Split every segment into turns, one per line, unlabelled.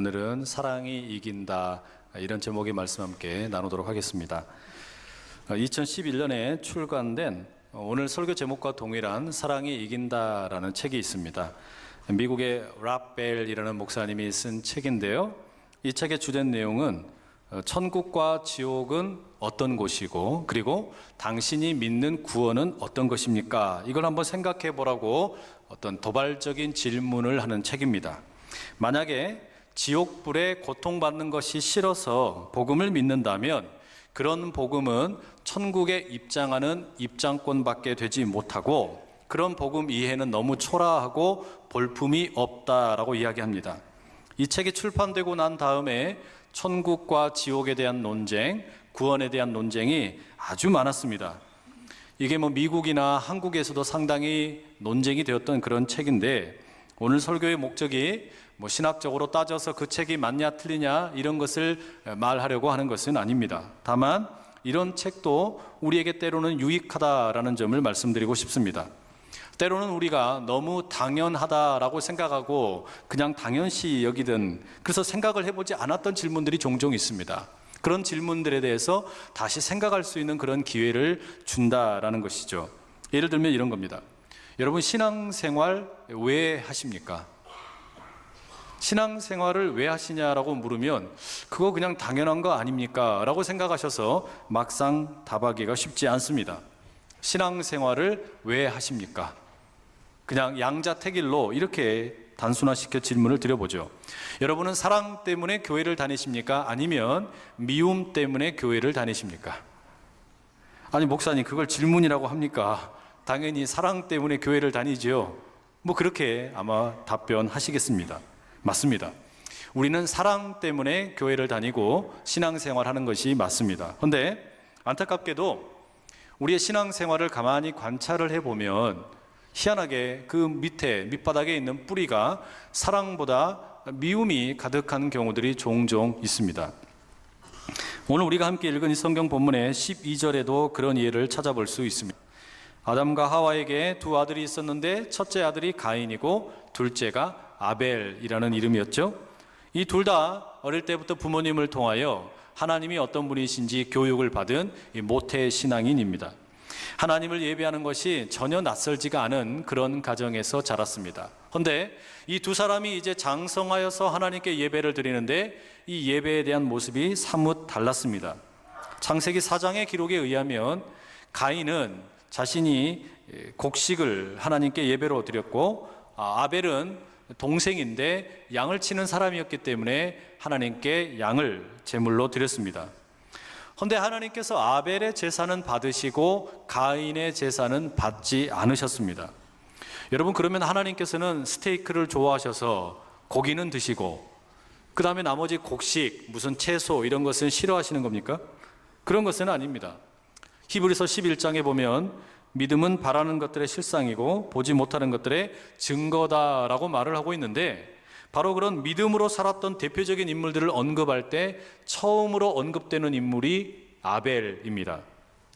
오늘은 사랑이 이긴다, 이런 제목의 말씀 함께 나누도록 하겠습니다. 2011년에 출간된 오늘 설교 제목과 동일한 사랑이 이긴다라는 책이 있습니다. 미국의 랍 벨이라는 목사님이 쓴 책인데요, 이 책의 주된 내용은 천국과 지옥은 어떤 곳이고, 그리고 당신이 믿는 구원은 어떤 것입니까? 이걸 한번 생각해 보라고 어떤 도발적인 질문을 하는 책입니다. 만약에 지옥불에 고통받는 것이 싫어서 복음을 믿는다면 그런 복음은 천국에 입장하는 입장권밖에 되지 못하고, 그런 복음 이해는 너무 초라하고 볼품이 없다라고 이야기합니다. 이 책이 출판되고 난 다음에 천국과 지옥에 대한 논쟁, 구원에 대한 논쟁이 아주 많았습니다. 이게 미국이나 한국에서도 상당히 논쟁이 되었던 그런 책인데, 오늘 설교의 목적이 신학적으로 따져서 그 책이 맞냐 틀리냐 이런 것을 말하려고 하는 것은 아닙니다. 다만 이런 책도 우리에게 때로는 유익하다라는 점을 말씀드리고 싶습니다. 때로는 우리가 너무 당연하다라고 생각하고 그냥 당연시 여기든, 그래서 생각을 해보지 않았던 질문들이 종종 있습니다. 그런 질문들에 대해서 다시 생각할 수 있는 그런 기회를 준다라는 것이죠. 예를 들면 이런 겁니다. 여러분, 신앙생활 왜 하십니까? 신앙생활을 왜 하시냐라고 물으면 그거 그냥 당연한 거 아닙니까? 라고 생각하셔서 막상 답하기가 쉽지 않습니다. 신앙생활을 왜 하십니까? 그냥 양자택일로 이렇게 단순화시켜 질문을 드려보죠. 여러분은 사랑 때문에 교회를 다니십니까? 아니면 미움 때문에 교회를 다니십니까? 아니, 목사님, 그걸 질문이라고 합니까? 당연히 사랑 때문에 교회를 다니죠. 그렇게 아마 답변하시겠습니다. 맞습니다. 우리는 사랑 때문에 교회를 다니고 신앙생활 하는 것이 맞습니다. 그런데 안타깝게도 우리의 신앙생활을 가만히 관찰을 해보면 희한하게 그 밑바닥에 있는 뿌리가 사랑보다 미움이 가득한 경우들이 종종 있습니다. 오늘 우리가 함께 읽은 이 성경 본문의 12절에도 그런 예를 찾아볼 수 있습니다. 아담과 하와에게 두 아들이 있었는데 첫째 아들이 가인이고 둘째가 아벨이라는 이름이었죠. 이 둘 다 어릴 때부터 부모님을 통하여 하나님이 어떤 분이신지 교육을 받은 모태 신앙인입니다. 하나님을 예배하는 것이 전혀 낯설지가 않은 그런 가정에서 자랐습니다. 그런데 이 두 사람이 이제 장성하여서 하나님께 예배를 드리는데 이 예배에 대한 모습이 사뭇 달랐습니다. 창세기 4장의 기록에 의하면 가인은 자신이 곡식을 하나님께 예배로 드렸고, 아벨은 동생인데 양을 치는 사람이었기 때문에 하나님께 양을 제물로 드렸습니다. 그런데 하나님께서 아벨의 제사는 받으시고 가인의 제사는 받지 않으셨습니다. 여러분, 그러면 하나님께서는 스테이크를 좋아하셔서 고기는 드시고 그 다음에 나머지 곡식, 무슨 채소 이런 것은 싫어하시는 겁니까? 그런 것은 아닙니다. 히브리서 11장에 보면 믿음은 바라는 것들의 실상이고 보지 못하는 것들의 증거다라고 말을 하고 있는데, 바로 그런 믿음으로 살았던 대표적인 인물들을 언급할 때 처음으로 언급되는 인물이 아벨입니다.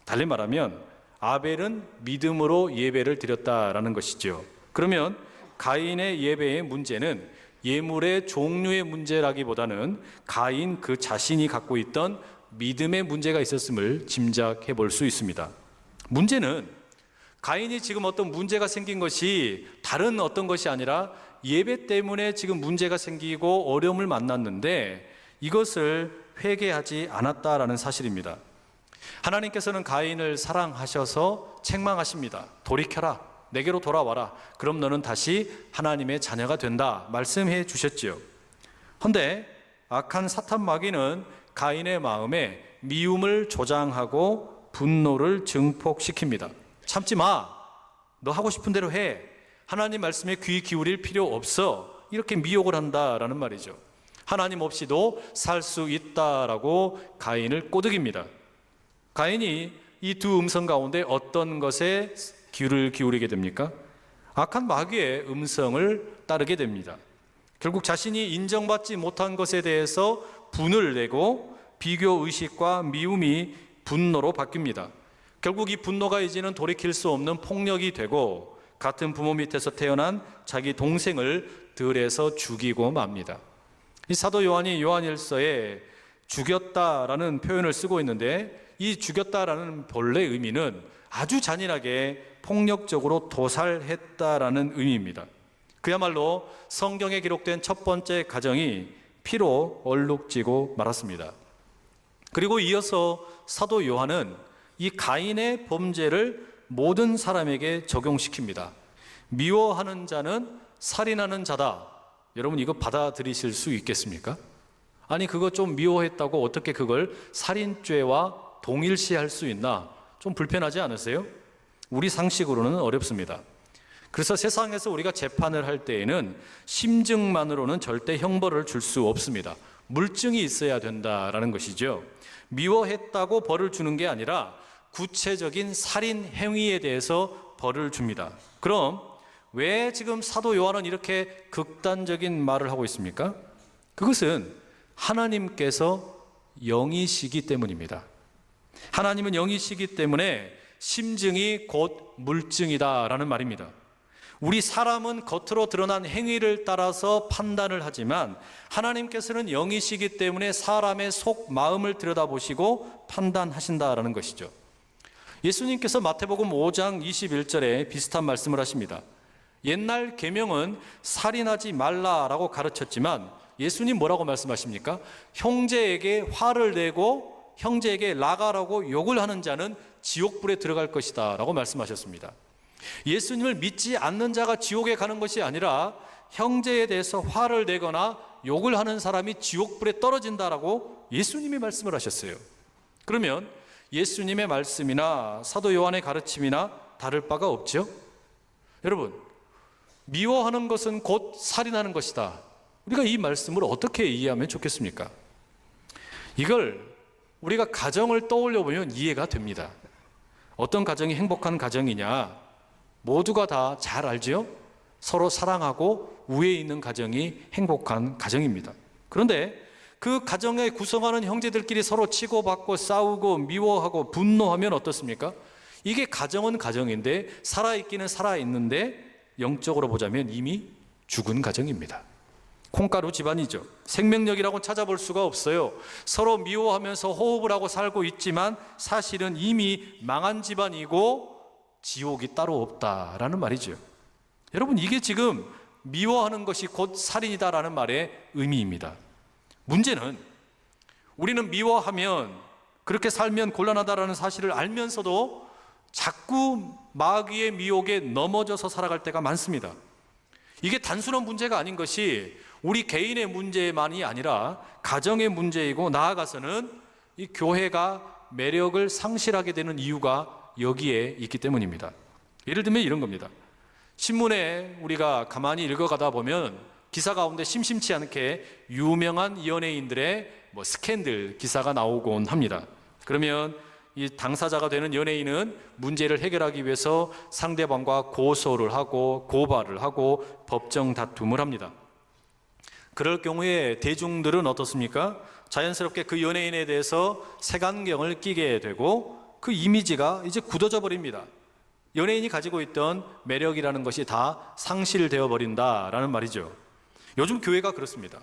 달리 말하면 아벨은 믿음으로 예배를 드렸다라는 것이죠. 그러면 가인의 예배의 문제는 예물의 종류의 문제라기보다는 가인 그 자신이 갖고 있던 믿음의 문제가 있었음을 짐작해 볼 수 있습니다. 문제는 가인이 지금 어떤 문제가 생긴 것이 다른 어떤 것이 아니라 예배 때문에 지금 문제가 생기고 어려움을 만났는데 이것을 회개하지 않았다라는 사실입니다. 하나님께서는 가인을 사랑하셔서 책망하십니다. 돌이켜라, 내게로 돌아와라, 그럼 너는 다시 하나님의 자녀가 된다 말씀해 주셨지요. 그런데 악한 사탄 마귀는 가인의 마음에 미움을 조장하고 분노를 증폭시킵니다. 참지 마, 너 하고 싶은 대로 해, 하나님 말씀에 귀 기울일 필요 없어, 이렇게 미혹을 한다라는 말이죠. 하나님 없이도 살 수 있다라고 가인을 꼬드깁니다. 가인이 이 두 음성 가운데 어떤 것에 귀를 기울이게 됩니까? 악한 마귀의 음성을 따르게 됩니다. 결국 자신이 인정받지 못한 것에 대해서 분을 내고 비교의식과 미움이 분노로 바뀝니다. 결국 이 분노가 이제는 돌이킬 수 없는 폭력이 되고 같은 부모 밑에서 태어난 자기 동생을 들에서 죽이고 맙니다. 이 사도 요한이 요한일서에 죽였다라는 표현을 쓰고 있는데, 이 죽였다라는 본래 의미는 아주 잔인하게 폭력적으로 도살했다라는 의미입니다. 그야말로 성경에 기록된 첫 번째 가정이 피로 얼룩지고 말았습니다. 그리고 이어서 사도 요한은 이 가인의 범죄를 모든 사람에게 적용시킵니다. 미워하는 자는 살인하는 자다. 여러분, 이거 받아들이실 수 있겠습니까? 아니, 그거 좀 미워했다고 어떻게 그걸 살인죄와 동일시할 수 있나? 좀 불편하지 않으세요? 우리 상식으로는 어렵습니다. 그래서 세상에서 우리가 재판을 할 때에는 심증만으로는 절대 형벌을 줄 수 없습니다. 물증이 있어야 된다라는 것이죠. 미워했다고 벌을 주는 게 아니라 구체적인 살인 행위에 대해서 벌을 줍니다. 그럼 왜 지금 사도 요한은 이렇게 극단적인 말을 하고 있습니까? 그것은 하나님께서 영이시기 때문입니다. 하나님은 영이시기 때문에 심증이 곧 물증이다라는 말입니다. 우리 사람은 겉으로 드러난 행위를 따라서 판단을 하지만 하나님께서는 영이시기 때문에 사람의 속 마음을 들여다보시고 판단하신다라는 것이죠. 예수님께서 마태복음 5장 21절에 비슷한 말씀을 하십니다. 옛날 계명은 살인하지 말라라고 가르쳤지만 예수님 뭐라고 말씀하십니까? 형제에게 화를 내고 형제에게 나가라고 욕을 하는 자는 지옥불에 들어갈 것이다 라고 말씀하셨습니다. 예수님을 믿지 않는 자가 지옥에 가는 것이 아니라 형제에 대해서 화를 내거나 욕을 하는 사람이 지옥불에 떨어진다라고 예수님이 말씀을 하셨어요. 그러면 예수님의 말씀이나 사도 요한의 가르침이나 다를 바가 없죠? 여러분, 미워하는 것은 곧 살인하는 것이다. 우리가 이 말씀을 어떻게 이해하면 좋겠습니까? 이걸 우리가 가정을 떠올려 보면 이해가 됩니다. 어떤 가정이 행복한 가정이냐? 모두가 다 잘 알죠? 서로 사랑하고 우애에 있는 가정이 행복한 가정입니다. 그런데 그 가정에 구성하는 형제들끼리 서로 치고받고 싸우고 미워하고 분노하면 어떻습니까? 이게 가정은 가정인데 살아있기는 살아있는데 영적으로 보자면 이미 죽은 가정입니다. 콩가루 집안이죠. 생명력이라고 찾아볼 수가 없어요. 서로 미워하면서 호흡을 하고 살고 있지만 사실은 이미 망한 집안이고 지옥이 따로 없다라는 말이죠. 여러분, 이게 지금 미워하는 것이 곧 살인이다라는 말의 의미입니다. 문제는 우리는 미워하면 그렇게 살면 곤란하다라는 사실을 알면서도 자꾸 마귀의 미혹에 넘어져서 살아갈 때가 많습니다. 이게 단순한 문제가 아닌 것이 우리 개인의 문제만이 아니라 가정의 문제이고 나아가서는 이 교회가 매력을 상실하게 되는 이유가 여기에 있기 때문입니다. 예를 들면 이런 겁니다. 신문에 우리가 가만히 읽어가다 보면 기사 가운데 심심치 않게 유명한 연예인들의 스캔들 기사가 나오곤 합니다. 그러면 이 당사자가 되는 연예인은 문제를 해결하기 위해서 상대방과 고소를 하고 고발을 하고 법정 다툼을 합니다. 그럴 경우에 대중들은 어떻습니까? 자연스럽게 그 연예인에 대해서 색안경을 끼게 되고 그 이미지가 이제 굳어져 버립니다. 연예인이 가지고 있던 매력이라는 것이 다 상실되어 버린다라는 말이죠. 요즘 교회가 그렇습니다.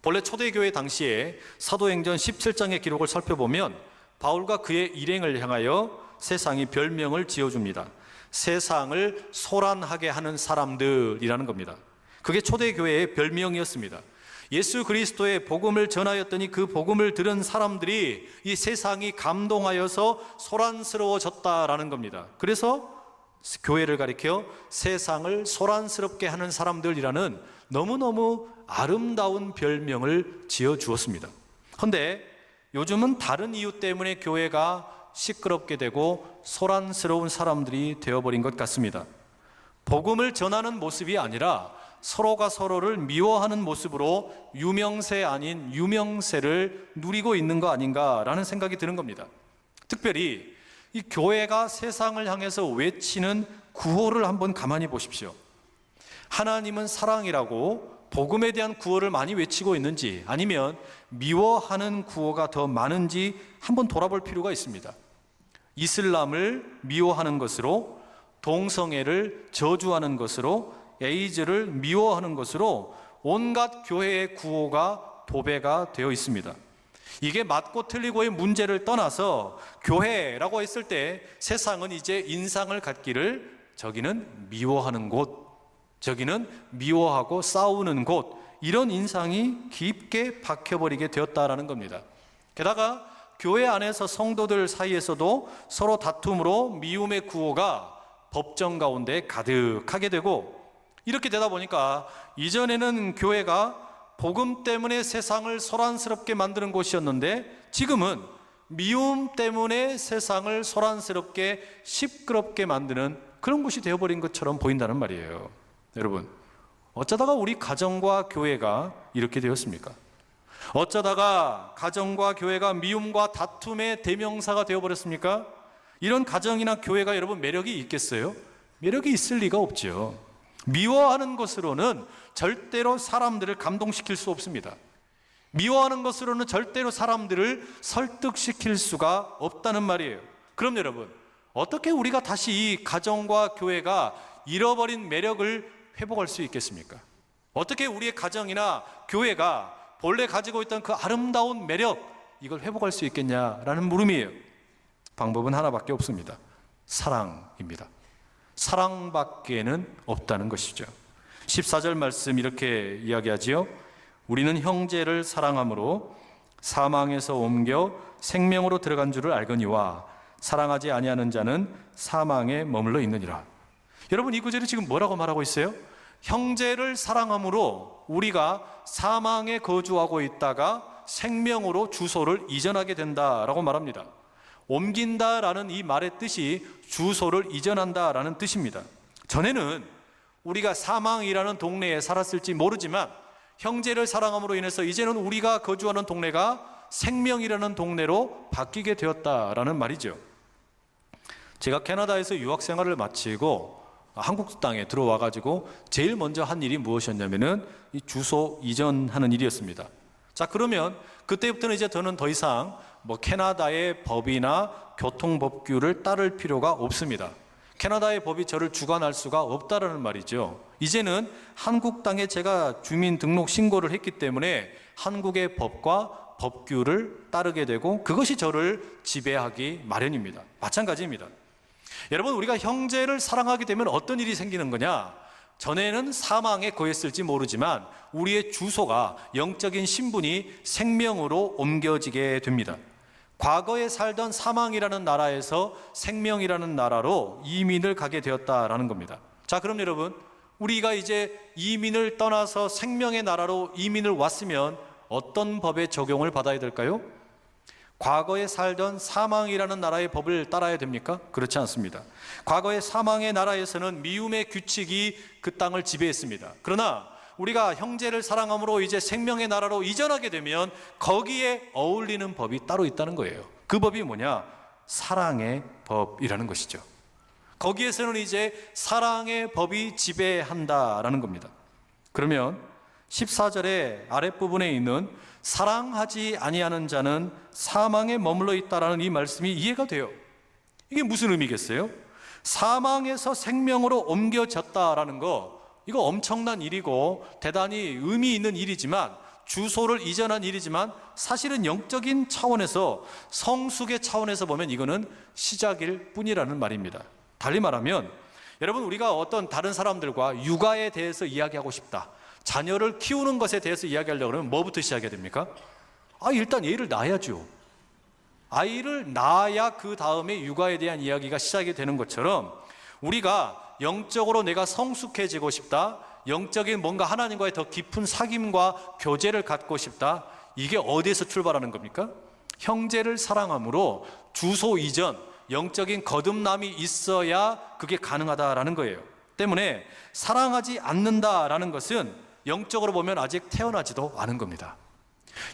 본래 초대교회 당시에 사도행전 17장의 기록을 살펴보면 바울과 그의 일행을 향하여 세상이 별명을 지어줍니다. 세상을 소란하게 하는 사람들이라는 겁니다. 그게 초대교회의 별명이었습니다. 예수 그리스도의 복음을 전하였더니 그 복음을 들은 사람들이 이 세상이 감동하여서 소란스러워졌다라는 겁니다. 그래서 교회를 가리켜 세상을 소란스럽게 하는 사람들이라는 너무너무 아름다운 별명을 지어주었습니다. 그런데 요즘은 다른 이유 때문에 교회가 시끄럽게 되고 소란스러운 사람들이 되어버린 것 같습니다. 복음을 전하는 모습이 아니라 서로가 서로를 미워하는 모습으로 유명세 아닌 유명세를 누리고 있는 거 아닌가라는 생각이 드는 겁니다. 특별히 이 교회가 세상을 향해서 외치는 구호를 한번 가만히 보십시오. 하나님은 사랑이라고 복음에 대한 구호를 많이 외치고 있는지 아니면 미워하는 구호가 더 많은지 한번 돌아볼 필요가 있습니다. 이슬람을 미워하는 것으로, 동성애를 저주하는 것으로, 에이즈를 미워하는 것으로 온갖 교회의 구호가 도배가 되어 있습니다. 이게 맞고 틀리고의 문제를 떠나서 교회라고 했을 때 세상은 이제 인상을 갖기를 저기는 미워하는 곳, 저기는 미워하고 싸우는 곳, 이런 인상이 깊게 박혀버리게 되었다라는 겁니다. 게다가 교회 안에서 성도들 사이에서도 서로 다툼으로 미움의 구호가 법정 가운데 가득하게 되고, 이렇게 되다 보니까 이전에는 교회가 복음 때문에 세상을 소란스럽게 만드는 곳이었는데 지금은 미움 때문에 세상을 소란스럽게 시끄럽게 만드는 그런 곳이 되어버린 것처럼 보인다는 말이에요. 여러분, 어쩌다가 우리 가정과 교회가 이렇게 되었습니까? 어쩌다가 가정과 교회가 미움과 다툼의 대명사가 되어버렸습니까? 이런 가정이나 교회가 여러분 매력이 있겠어요? 매력이 있을 리가 없죠. 미워하는 것으로는 절대로 사람들을 감동시킬 수 없습니다. 미워하는 것으로는 절대로 사람들을 설득시킬 수가 없다는 말이에요. 그럼 여러분, 어떻게 우리가 다시 이 가정과 교회가 잃어버린 매력을 회복할 수 있겠습니까? 어떻게 우리의 가정이나 교회가 본래 가지고 있던 그 아름다운 매력, 이걸 회복할 수 있겠냐라는 물음이에요. 방법은 하나밖에 없습니다. 사랑입니다. 사랑밖에는 없다는 것이죠. 14절 말씀 이렇게 이야기하지요. 우리는 형제를 사랑함으로 사망에서 옮겨 생명으로 들어간 줄을 알거니와 사랑하지 아니하는 자는 사망에 머물러 있느니라. 여러분, 이 구절이 지금 뭐라고 말하고 있어요? 형제를 사랑함으로 우리가 사망에 거주하고 있다가 생명으로 주소를 이전하게 된다라고 말합니다. 옮긴다라는 이 말의 뜻이 주소를 이전한다라는 뜻입니다. 전에는 우리가 사망이라는 동네에 살았을지 모르지만 형제를 사랑함으로 인해서 이제는 우리가 거주하는 동네가 생명이라는 동네로 바뀌게 되었다라는 말이죠. 제가 캐나다에서 유학 생활을 마치고 한국 땅에 들어와 가지고 제일 먼저 한 일이 무엇이었냐면은 이 주소 이전하는 일이었습니다. 자, 그러면 그때부터는 이제 저는 더 이상 캐나다의 법이나 교통법규를 따를 필요가 없습니다. 캐나다의 법이 저를 주관할 수가 없다라는 말이죠. 이제는 한국 땅에 제가 주민 등록 신고를 했기 때문에 한국의 법과 법규를 따르게 되고 그것이 저를 지배하기 마련입니다. 마찬가지입니다. 여러분, 우리가 형제를 사랑하게 되면 어떤 일이 생기는 거냐? 전에는 사망에 거했을지 모르지만 우리의 주소가, 영적인 신분이 생명으로 옮겨지게 됩니다. 과거에 살던 사망이라는 나라에서 생명이라는 나라로 이민을 가게 되었다라는 겁니다. 자, 그럼 여러분, 우리가 이제 이민을 떠나서 생명의 나라로 이민을 왔으면 어떤 법의 적용을 받아야 될까요? 과거에 살던 사망이라는 나라의 법을 따라야 됩니까? 그렇지 않습니다. 과거의 사망의 나라에서는 미움의 규칙이 그 땅을 지배했습니다. 그러나 우리가 형제를 사랑함으로 이제 생명의 나라로 이전하게 되면 거기에 어울리는 법이 따로 있다는 거예요. 그 법이 뭐냐? 사랑의 법이라는 것이죠. 거기에서는 이제 사랑의 법이 지배한다라는 겁니다. 그러면 14절의 아랫부분에 있는 사랑하지 아니하는 자는 사망에 머물러 있다라는 이 말씀이 이해가 돼요. 이게 무슨 의미겠어요? 사망에서 생명으로 옮겨졌다라는 거, 이거 엄청난 일이고 대단히 의미 있는 일이지만, 주소를 이전한 일이지만 사실은 영적인 차원에서, 성숙의 차원에서 보면 이거는 시작일 뿐이라는 말입니다. 달리 말하면 여러분, 우리가 어떤 다른 사람들과 육아에 대해서 이야기하고 싶다, 자녀를 키우는 것에 대해서 이야기하려고 그러면 뭐부터 시작해야 됩니까? 일단 얘를 낳아야죠. 아이를 낳아야 그 다음에 육아에 대한 이야기가 시작이 되는 것처럼, 우리가 영적으로 내가 성숙해지고 싶다, 영적인 뭔가 하나님과의 더 깊은 사귐과 교제를 갖고 싶다, 이게 어디에서 출발하는 겁니까? 형제를 사랑함으로 주소 이전, 영적인 거듭남이 있어야 그게 가능하다라는 거예요. 때문에 사랑하지 않는다라는 것은 영적으로 보면 아직 태어나지도 않은 겁니다.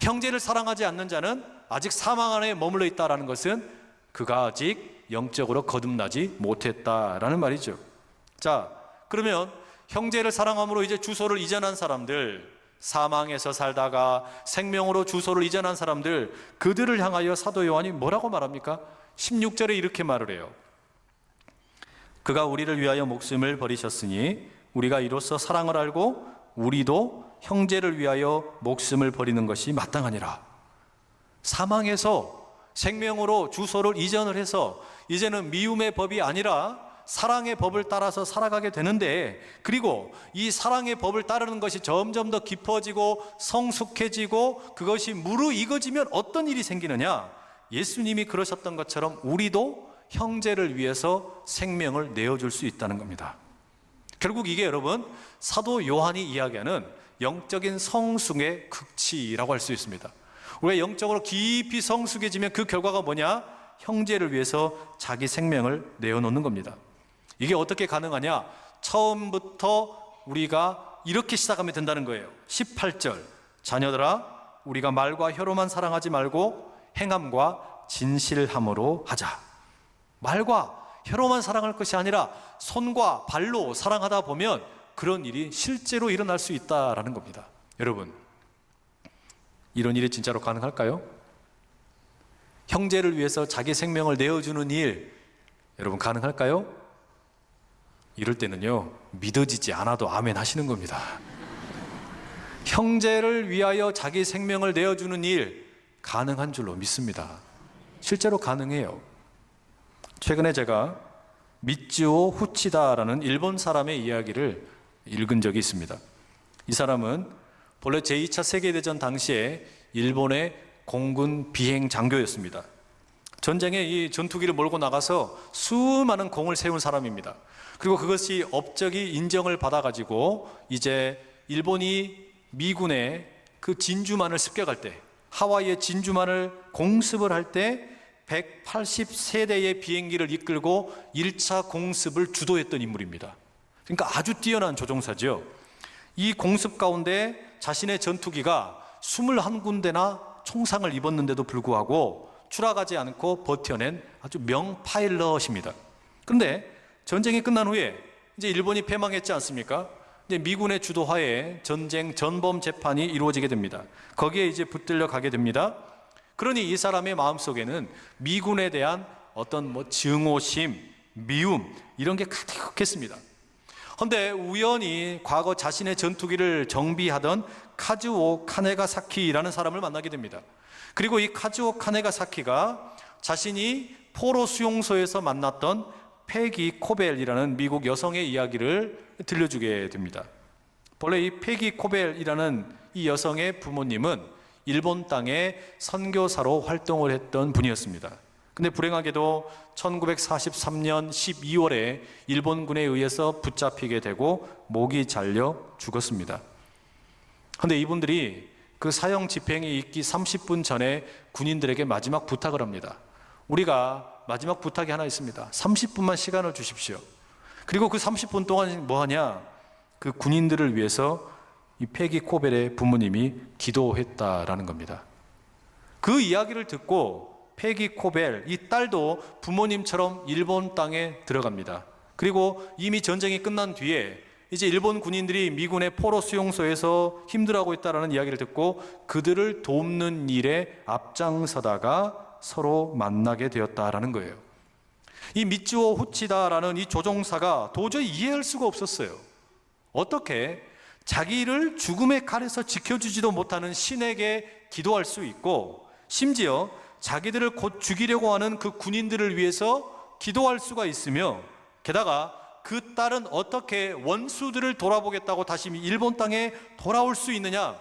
형제를 사랑하지 않는 자는 아직 사망 안에 머물러 있다라는 것은 그가 아직 영적으로 거듭나지 못했다라는 말이죠. 자, 그러면 형제를 사랑함으로 이제 주소를 이전한 사람들, 사망에서 살다가 생명으로 주소를 이전한 사람들, 그들을 향하여 사도 요한이 뭐라고 말합니까? 16절에 이렇게 말을 해요. 그가 우리를 위하여 목숨을 버리셨으니 우리가 이로써 사랑을 알고 우리도 형제를 위하여 목숨을 버리는 것이 마땅하니라. 사망에서 생명으로 주소를 이전을 해서 이제는 미움의 법이 아니라 사랑의 법을 따라서 살아가게 되는데, 그리고 이 사랑의 법을 따르는 것이 점점 더 깊어지고 성숙해지고 그것이 무르익어지면 어떤 일이 생기느냐? 예수님이 그러셨던 것처럼 우리도 형제를 위해서 생명을 내어줄 수 있다는 겁니다. 결국 이게 여러분, 사도 요한이 이야기하는 영적인 성숙의 극치라고 할 수 있습니다. 우리가 영적으로 깊이 성숙해지면 그 결과가 뭐냐? 형제를 위해서 자기 생명을 내어놓는 겁니다. 이게 어떻게 가능하냐? 처음부터 우리가 이렇게 시작하면 된다는 거예요. 18절, 자녀들아 우리가 말과 혀로만 사랑하지 말고 행함과 진실함으로 하자. 말과 혀로만 사랑할 것이 아니라 손과 발로 사랑하다 보면 그런 일이 실제로 일어날 수 있다라는 겁니다. 여러분, 이런 일이 진짜로 가능할까요? 형제를 위해서 자기 생명을 내어주는 일, 여러분 가능할까요? 이럴 때는요, 믿어지지 않아도 아멘 하시는 겁니다. 형제를 위하여 자기 생명을 내어주는 일, 가능한 줄로 믿습니다. 실제로 가능해요. 최근에 제가 미쯔오 후치다라는 일본 사람의 이야기를 읽은 적이 있습니다. 이 사람은 본래 제2차 세계대전 당시에 일본의 공군 비행 장교였습니다. 전쟁에 이 전투기를 몰고 나가서 수많은 공을 세운 사람입니다. 그리고 그것이 업적이 인정을 받아가지고 이제 일본이 미군의 그 진주만을 습격할 때, 하와이의 진주만을 공습을 할 때 183대의 비행기를 이끌고 1차 공습을 주도했던 인물입니다. 그러니까 아주 뛰어난 조종사죠. 이 공습 가운데 자신의 전투기가 21군데나 총상을 입었는데도 불구하고 추락하지 않고 버텨낸 아주 명파일럿입니다. 그런데 전쟁이 끝난 후에 이제 일본이 패망했지 않습니까? 이제 미군의 주도하에 전쟁 전범 재판이 이루어지게 됩니다. 거기에 이제 붙들려 가게 됩니다. 그러니 이 사람의 마음속에는 미군에 대한 어떤 증오심, 미움 이런 게 가득했습니다. 그런데 우연히 과거 자신의 전투기를 정비하던 카즈오 카네가사키라는 사람을 만나게 됩니다. 그리고 이 카즈오 카네가사키가 자신이 포로 수용소에서 만났던 페기 코벨이라는 미국 여성의 이야기를 들려주게 됩니다. 본래 이 페기 코벨이라는 이 여성의 부모님은 일본 땅에 선교사로 활동을 했던 분이었습니다. 근데 불행하게도 1943년 12월에 일본군에 의해서 붙잡히게 되고 목이 잘려 죽었습니다. 그런데 이분들이 그 사형 집행이 있기 30분 전에 군인들에게 마지막 부탁을 합니다. 우리가 마지막 부탁이 하나 있습니다. 30분만 시간을 주십시오. 그리고 그 30분 동안 뭐 하냐? 그 군인들을 위해서 이 페기 코벨의 부모님이 기도했다라는 겁니다. 그 이야기를 듣고 페기 코벨, 이 딸도 부모님처럼 일본 땅에 들어갑니다. 그리고 이미 전쟁이 끝난 뒤에 이제 일본 군인들이 미군의 포로 수용소에서 힘들어하고 있다는 이야기를 듣고 그들을 돕는 일에 앞장서다가 서로 만나게 되었다라는 거예요. 이 미쯔오 후치다라는 이 조종사가 도저히 이해할 수가 없었어요. 어떻게 자기를 죽음의 칼에서 지켜주지도 못하는 신에게 기도할 수 있고, 심지어 자기들을 곧 죽이려고 하는 그 군인들을 위해서 기도할 수가 있으며, 게다가 그 딸은 어떻게 원수들을 돌아보겠다고 다시 일본 땅에 돌아올 수 있느냐?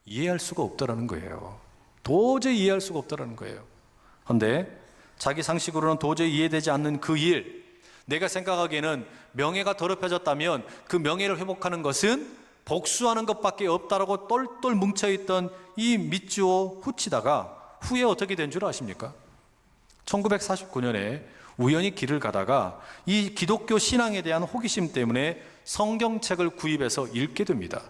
이해할 수가 없다라는 거예요. 도저히 이해할 수가 없다라는 거예요. 그런데 자기 상식으로는 도저히 이해되지 않는 그 일, 내가 생각하기에는 명예가 더럽혀졌다면 그 명예를 회복하는 것은 복수하는 것밖에 없다라고 똘똘 뭉쳐있던 이 미쯔오 후치다가 후에 어떻게 된 줄 아십니까? 1949년에 우연히 길을 가다가 이 기독교 신앙에 대한 호기심 때문에 성경책을 구입해서 읽게 됩니다.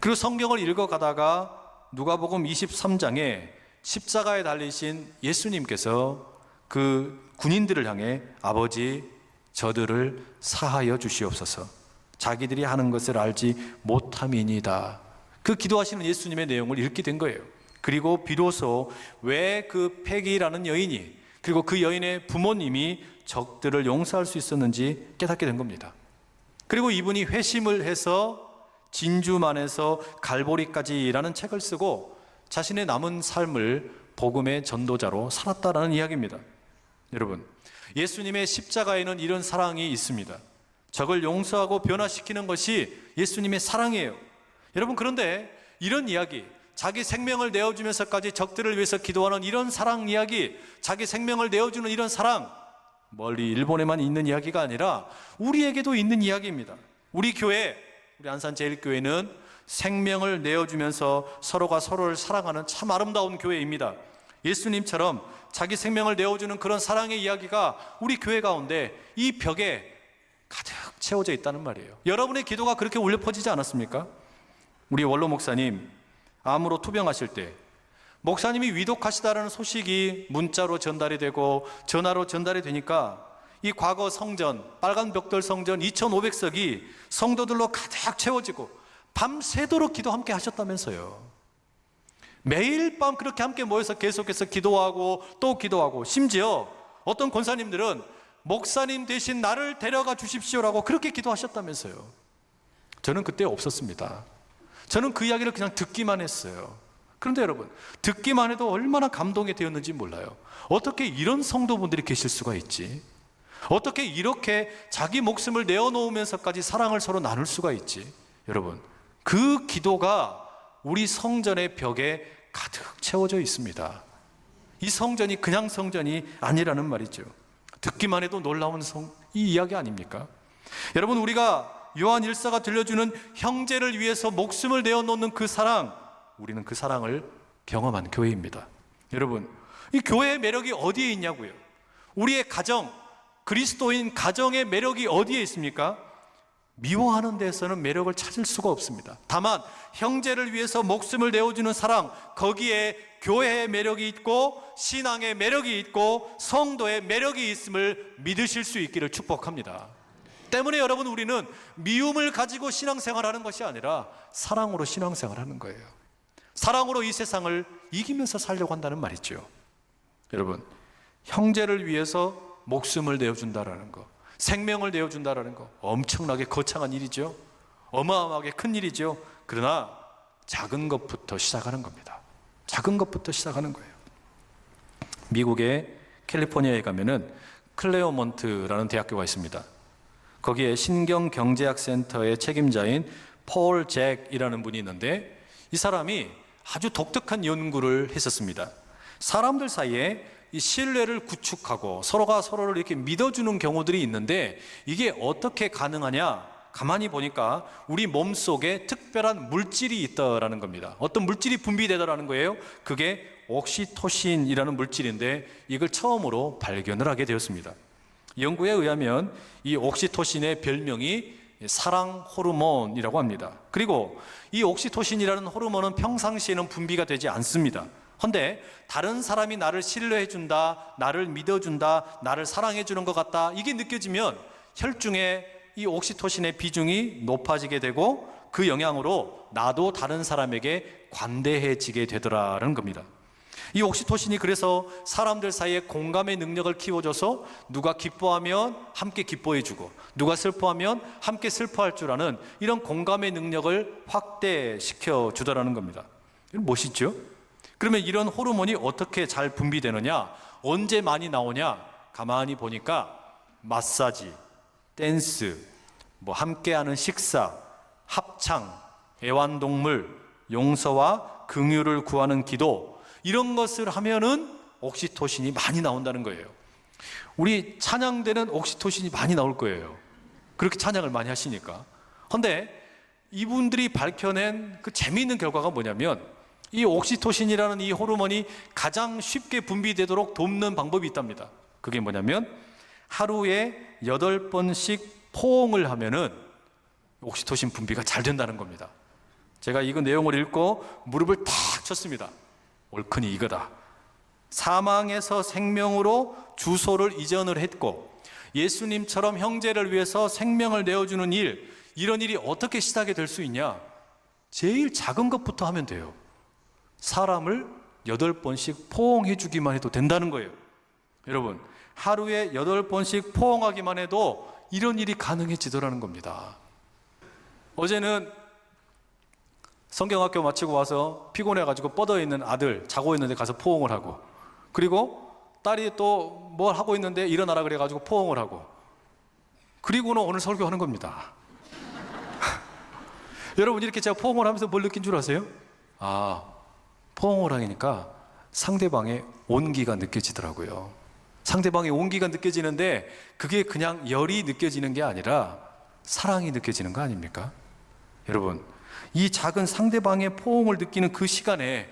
그리고 성경을 읽어가다가 누가복음 23장에 십자가에 달리신 예수님께서 그 군인들을 향해 아버지 저들을 사하여 주시옵소서, 자기들이 하는 것을 알지 못함이니이다, 그 기도하시는 예수님의 내용을 읽게 된 거예요. 그리고 비로소 왜 그 페기라는 여인이, 그리고 그 여인의 부모님이 적들을 용서할 수 있었는지 깨닫게 된 겁니다. 그리고 이분이 회심을 해서 진주만에서 갈보리까지라는 책을 쓰고 자신의 남은 삶을 복음의 전도자로 살았다라는 이야기입니다. 여러분, 예수님의 십자가에는 이런 사랑이 있습니다. 적을 용서하고 변화시키는 것이 예수님의 사랑이에요. 여러분, 그런데 이런 이야기, 자기 생명을 내어주면서까지 적들을 위해서 기도하는 이런 사랑 이야기, 자기 생명을 내어주는 이런 사랑, 멀리 일본에만 있는 이야기가 아니라 우리에게도 있는 이야기입니다. 우리 교회, 우리 안산제일교회는 생명을 내어주면서 서로가 서로를 사랑하는 참 아름다운 교회입니다. 예수님처럼 자기 생명을 내어주는 그런 사랑의 이야기가 우리 교회 가운데 이 벽에 가득 채워져 있다는 말이에요. 여러분의 기도가 그렇게 울려 퍼지지 않았습니까? 우리 원로 목사님 암으로 투병하실 때 목사님이 위독하시다라는 소식이 문자로 전달이 되고 전화로 전달이 되니까 이 과거 성전, 빨간 벽돌 성전 2,500석이 성도들로 가득 채워지고 밤새도록 기도 함께 하셨다면서요. 매일 밤 그렇게 함께 모여서 계속해서 기도하고 또 기도하고, 심지어 어떤 권사님들은 목사님 대신 나를 데려가 주십시오라고 그렇게 기도하셨다면서요. 저는 그때 없었습니다. 저는 그 이야기를 그냥 듣기만 했어요. 그런데 여러분, 듣기만 해도 얼마나 감동이 되었는지 몰라요. 어떻게 이런 성도분들이 계실 수가 있지? 어떻게 이렇게 자기 목숨을 내어놓으면서까지 사랑을 서로 나눌 수가 있지? 여러분, 그 기도가 우리 성전의 벽에 가득 채워져 있습니다. 이 성전이 그냥 성전이 아니라는 말이죠. 듣기만 해도 놀라운 이 이야기 아닙니까? 여러분, 우리가 요한 1사가 들려주는 형제를 위해서 목숨을 내어놓는 그 사랑, 우리는 그 사랑을 경험한 교회입니다. 여러분, 이 교회의 매력이 어디에 있냐고요? 우리의 가정, 그리스도인 가정의 매력이 어디에 있습니까? 미워하는 데서는 매력을 찾을 수가 없습니다. 다만 형제를 위해서 목숨을 내어주는 사랑, 거기에 교회의 매력이 있고 신앙의 매력이 있고 성도의 매력이 있음을 믿으실 수 있기를 축복합니다. 때문에 여러분, 우리는 미움을 가지고 신앙생활하는 것이 아니라 사랑으로 신앙생활하는 거예요. 사랑으로 이 세상을 이기면서 살려고 한다는 말이죠. 여러분, 형제를 위해서 목숨을 내어준다라는 거, 생명을 내어준다라는 거 엄청나게 거창한 일이죠. 어마어마하게 큰 일이죠. 그러나 작은 것부터 시작하는 겁니다. 작은 것부터 시작하는 거예요. 미국의 캘리포니아에 가면은 클레어몬트라는 대학교가 있습니다. 거기에 신경경제학센터의 책임자인 폴 잭이라는 분이 있는데, 이 사람이 아주 독특한 연구를 했었습니다. 사람들 사이에 이 신뢰를 구축하고 서로가 서로를 이렇게 믿어주는 경우들이 있는데, 이게 어떻게 가능하냐? 가만히 보니까 우리 몸속에 특별한 물질이 있다라는 겁니다. 어떤 물질이 분비되더라는 거예요. 그게 옥시토신이라는 물질인데, 이걸 처음으로 발견을 하게 되었습니다. 연구에 의하면 이 옥시토신의 별명이 사랑 호르몬이라고 합니다. 그리고 이 옥시토신이라는 호르몬은 평상시에는 분비가 되지 않습니다. 그런데 다른 사람이 나를 신뢰해준다, 나를 믿어준다, 나를 사랑해주는 것 같다, 이게 느껴지면 혈중에 이 옥시토신의 비중이 높아지게 되고, 그 영향으로 나도 다른 사람에게 관대해지게 되더라는 겁니다. 이 옥시토신이 그래서 사람들 사이에 공감의 능력을 키워줘서 누가 기뻐하면 함께 기뻐해주고, 누가 슬퍼하면 함께 슬퍼할 줄 아는 이런 공감의 능력을 확대시켜 주더라는 겁니다. 멋있죠? 그러면 이런 호르몬이 어떻게 잘 분비되느냐, 언제 많이 나오냐? 가만히 보니까 마사지, 댄스, 함께하는 식사, 합창, 애완동물, 용서와 긍휼을 구하는 기도, 이런 것을 하면은 옥시토신이 많이 나온다는 거예요. 우리 찬양대는 옥시토신이 많이 나올 거예요. 그렇게 찬양을 많이 하시니까. 그런데 이분들이 밝혀낸 그 재미있는 결과가 뭐냐면, 이 옥시토신이라는 이 호르몬이 가장 쉽게 분비되도록 돕는 방법이 있답니다. 그게 뭐냐면, 하루에 8번씩 포옹을 하면은 옥시토신 분비가 잘 된다는 겁니다. 제가 이거 내용을 읽고 무릎을 탁 쳤습니다. 옳거니 이거다. 사망에서 생명으로 주소를 이전을 했고, 예수님처럼 형제를 위해서 생명을 내어주는 일, 이런 일이 어떻게 시작이 될 수 있냐? 제일 작은 것부터 하면 돼요. 사람을 8번씩 포옹해 주기만 해도 된다는 거예요. 여러분, 하루에 8번씩 포옹하기만 해도 이런 일이 가능해지더라는 겁니다. 어제는 성경학교 마치고 와서 피곤해가지고 뻗어 있는 아들 자고 있는데 가서 포옹을 하고, 그리고 딸이 또 뭘 하고 있는데 일어나라 그래가지고 포옹을 하고, 그리고는 오늘 설교하는 겁니다. 여러분, 이렇게 제가 포옹을 하면서 뭘 느낀 줄 아세요? 포옹을 하니까 상대방의 온기가 느껴지더라고요. 상대방의 온기가 느껴지는데 그게 그냥 열이 느껴지는 게 아니라 사랑이 느껴지는 거 아닙니까? 여러분, 이 작은 상대방의 포옹을 느끼는 그 시간에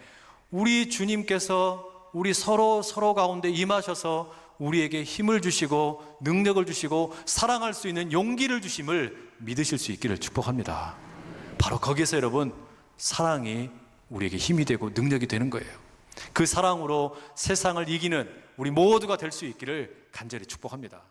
우리 주님께서 우리 서로 가운데 임하셔서 우리에게 힘을 주시고 능력을 주시고 사랑할 수 있는 용기를 주심을 믿으실 수 있기를 축복합니다. 바로 거기에서 여러분, 사랑이 우리에게 힘이 되고 능력이 되는 거예요. 그 사랑으로 세상을 이기는 우리 모두가 될 수 있기를 간절히 축복합니다.